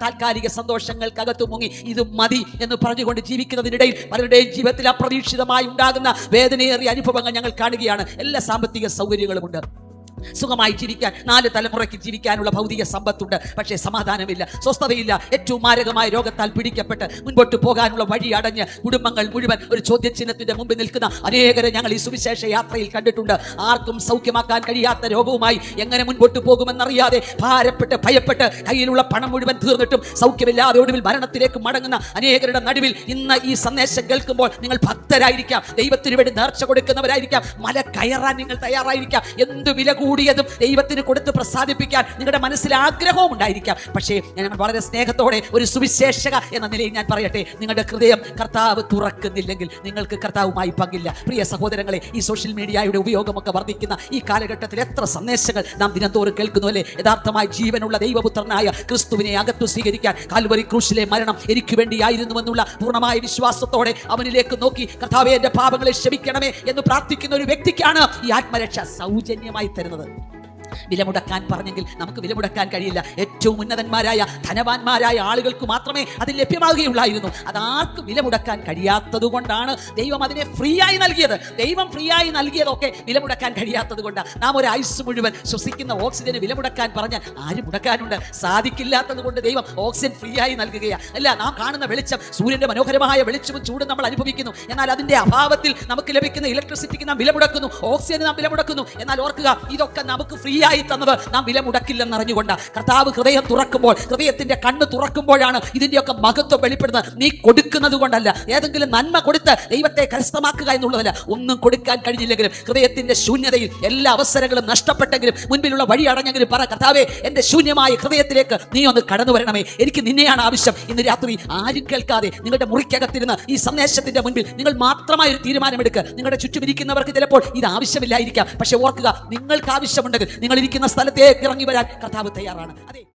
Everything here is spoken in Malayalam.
താൽക്കാലിക സന്തോഷങ്ങൾക്കകത്ത് മുങ്ങി ഇത് മതി എന്ന് പറഞ്ഞുകൊണ്ട് ജീവിക്കുന്നതിനിടയിൽ പലരുടെയും ജീവിതത്തിൽ അപ്രതീക്ഷിതമായി ഉണ്ടാകുന്ന വേദനയേറിയ അനുഭവങ്ങൾ ഞങ്ങൾ കാണുകയാണ്. എല്ലാ സാമ്പത്തിക സൗകര്യങ്ങളുമുണ്ട്, സുഖമായി ജീവിക്കാൻ 4 തലമുറയ്ക്ക് ജീവിക്കാനുള്ള ഭൗതിക സമ്പത്തുണ്ട്, പക്ഷേ സമാധാനമില്ല, സ്വസ്ഥതയില്ല. ഏറ്റവും മാരകമായ രോഗത്താൽ പിടിക്കപ്പെട്ട് മുൻപോട്ട് പോകാനുള്ള വഴി അടഞ്ഞ് കുടുംബങ്ങൾ മുഴുവൻ ഒരു ചോദ്യചിഹ്നത്തിന്റെ മുമ്പിൽ നിൽക്കുന്ന അനേകരെ ഞങ്ങൾ ഈ സുവിശേഷ യാത്രയിൽ കണ്ടിട്ടുണ്ട്. ആർക്കും സൗഖ്യമാക്കാൻ കഴിയാത്ത രോഗവുമായി എങ്ങനെ മുൻപോട്ട് പോകുമെന്നറിയാതെ ഭാരപ്പെട്ട് ഭയപ്പെട്ട് കയ്യിലുള്ള പണം മുഴുവൻ തീർന്നിട്ടും സൗഖ്യമില്ലാതെ ഒടുവിൽ മരണത്തിലേക്ക് മടങ്ങുന്ന അനേകരുടെ നടുവിൽ ഇന്ന് ഈ സന്ദേശം കേൾക്കുമ്പോൾ നിങ്ങൾ ഭക്തരായിരിക്കാം, ദൈവത്തിന് വേണ്ടി നേർച്ച കൊടുക്കുന്നവരായിരിക്കാം, മല കയറാൻ നിങ്ങൾ തയ്യാറായിരിക്കാം, എന്ത് വില കൂടിയതും ദൈവത്തിന് കൊടുത്ത് പ്രസാദിപ്പിക്കാൻ നിങ്ങളുടെ മനസ്സിൽ ആഗ്രഹവും ഉണ്ടായിരിക്കാം. പക്ഷേ ഞാൻ വളരെ സ്നേഹത്തോടെ ഒരു സുവിശേഷക എന്ന നിലയിൽ ഞാൻ പറയട്ടെ, നിങ്ങളുടെ ഹൃദയം കർത്താവ് തുറക്കുന്നില്ലെങ്കിൽ നിങ്ങൾക്ക് കർത്താവുമായി പങ്കില്ല. പ്രിയ സഹോദരങ്ങളെ, ഈ സോഷ്യൽ മീഡിയയുടെ ഉപയോഗമൊക്കെ വർദ്ധിക്കുന്ന ഈ കാലഘട്ടത്തിൽ എത്ര സന്ദേശങ്ങൾ നാം ദിനംതോറും കേൾക്കുന്നു അല്ലേ? യഥാർത്ഥമായി ജീവനുള്ള ദൈവപുത്രനായ ക്രിസ്തുവിനെ അകത്തു സ്വീകരിക്കാൻ കാൽവരി ക്രൂശിലെ മരണം എനിക്ക് വേണ്ടിയായിരുന്നുവെന്നുള്ള പൂർണ്ണമായ വിശ്വാസത്തോടെ അവനിലേക്ക് നോക്കി കർത്താവേ എന്റെ പാപങ്ങളെ ക്ഷമിക്കണമേ എന്ന് പ്രാർത്ഥിക്കുന്ന ഒരു വ്യക്തിക്കാണ് ഈ ആത്മരക്ഷ സൗജന്യമായി തരുന്നത്. വിലമുടക്കാൻ പറഞ്ഞെങ്കിൽ നമുക്ക് വിലമുടക്കാൻ കഴിയില്ല. ഏറ്റവും ഉന്നതന്മാരായ ധനവാന്മാരായ ആളുകൾക്ക് മാത്രമേ അത് ലഭ്യമാകുകയുള്ളായിരുന്നു. അതാർക്കും വിലമുടക്കാൻ കഴിയാത്തത് കൊണ്ടാണ് ദൈവം അതിനെ ഫ്രീ ആയി നൽകിയത്. ദൈവം ഫ്രീ ആയി നൽകിയതൊക്കെ വിലമുടക്കാൻ കഴിയാത്തത് കൊണ്ടാണ്. നാം ഒരു ഐസ് മുഴുവൻ ശ്വസിക്കുന്ന ഓക്സിജന് വിലമുടക്കാൻ പറഞ്ഞാൽ ആര് മുടക്കാനുണ്ട്? സാധിക്കില്ലാത്തത് കൊണ്ട് ദൈവം ഓക്സിജൻ ഫ്രീ ആയി നൽകുകയാണ്. അല്ല, നാം കാണുന്ന വെളിച്ചം, സൂര്യന്റെ മനോഹരമായ വെളിച്ചവും ചൂടും നമ്മൾ അനുഭവിക്കുന്നു. എന്നാൽ അതിന്റെ അഭാവത്തിൽ നമുക്ക് ലഭിക്കുന്ന ഇലക്ട്രിസിറ്റിക്ക് നാം വിലമുടക്കുന്നു, ഓക്സിജന് നാം വിലമുടക്കുന്നു. എന്നാൽ ഓർക്കുക, ഇതൊക്കെ നമുക്ക് ഫ്രീ ആയി തന്നത് നാം വില മുടക്കില്ലെന്നറിഞ്ഞുകൊണ്ട് കർത്താവ് ഹൃദയം തുറക്കുമ്പോൾ, ഹൃദയത്തിന്റെ കണ്ണ് തുറക്കുമ്പോഴാണ് ഇതിന്റെയൊക്കെ മഹത്വം വെളിപ്പെടുന്നത്. നീ കൊടുക്കുന്നത് കൊണ്ടല്ല, ഏതെങ്കിലും നന്മ കൊടുത്ത് ദൈവത്തെ കരസ്ഥമാക്കുക എന്നുള്ളതല്ല. ഒന്നും കൊടുക്കാൻ കഴിഞ്ഞില്ലെങ്കിലും ഹൃദയത്തിന്റെ ശൂന്യതയിൽ എല്ലാ അവസരങ്ങളും നഷ്ടപ്പെട്ടെങ്കിലും മുൻപിലുള്ള വഴി അടഞ്ഞെങ്കിലും പറ, കർത്താവേ എന്റെ ശൂന്യമായ ഹൃദയത്തിലേക്ക് നീ ഒന്ന് കടന്നു വരണമേ, എനിക്ക് നിന്നെയാണ് ആവശ്യം. ഇന്ന് രാത്രി ആരും കേൾക്കാതെ നിങ്ങളുടെ മുറിക്കകത്തിരുന്ന് ഈ സന്ദേശത്തിന്റെ മുൻപിൽ നിങ്ങൾ മാത്രമായ ഒരു തീരുമാനമെടുക്കുക. നിങ്ങളുടെ ചുറ്റുമിരിക്കുന്നവർക്ക് ചിലപ്പോൾ ഇത് ആവശ്യമില്ലായിരിക്കാം, പക്ഷെ ഓർക്കുക, നിങ്ങൾക്ക് ആവശ്യമുണ്ടെങ്കിൽ നിങ്ങൾ ഇരിക്കുന്ന സ്ഥലത്തേക്ക് ഇറങ്ങി വരാൻ കർത്താവ് തയ്യാറാണ്. അതെ.